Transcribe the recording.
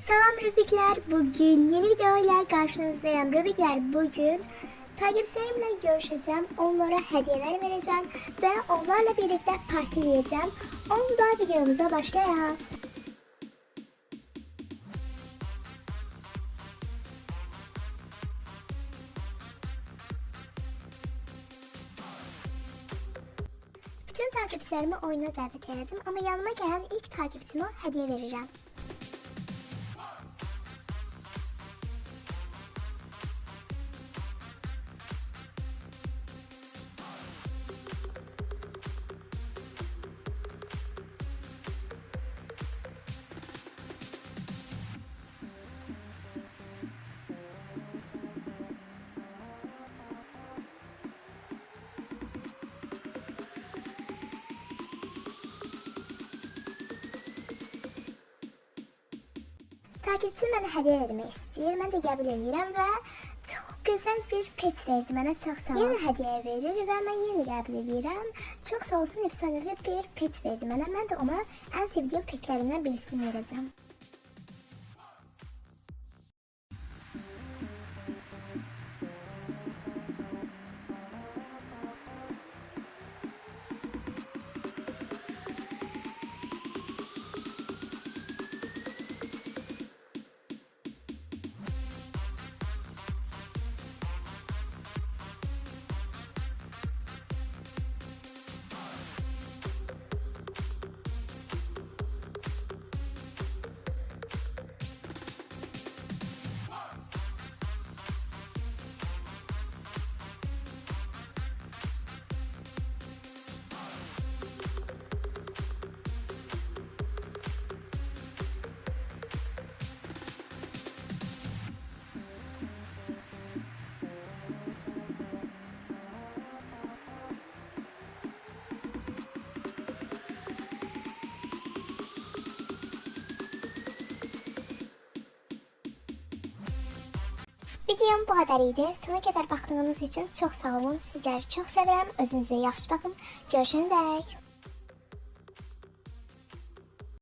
Selam Rubikler. Bugün yeni videoyla karşınızdayım. Rubikler, bugün takipçilerimle görüşeceğim. Onlara hediyeler vereceğim ve onlarla birlikte partileyeceğim. Onu da videomuza başlayalım. Bütün takipçilerimi oyuna davet ettim ama yanıma gelen ilk takipçime hediye vereceğim. Takipçim mənə hediyə vermək istəyir. Mən də qəbul edirəm və çox gözəl bir pet verdi mənə. Çox sağ ol. Yenə hədiyyə verir və mən yenə qəbul edirəm. Çox sağ olsun, efsanəvi bir pet verdi mənə. Mən də ona ən sevdiyim petlərimdən birisini verəcəm. Videom bu kadar idi. Sona kadar baktığınız için çok sağ olun. Sizleri çok severim. Özünüze yaxşı bakın. Görüşene dek.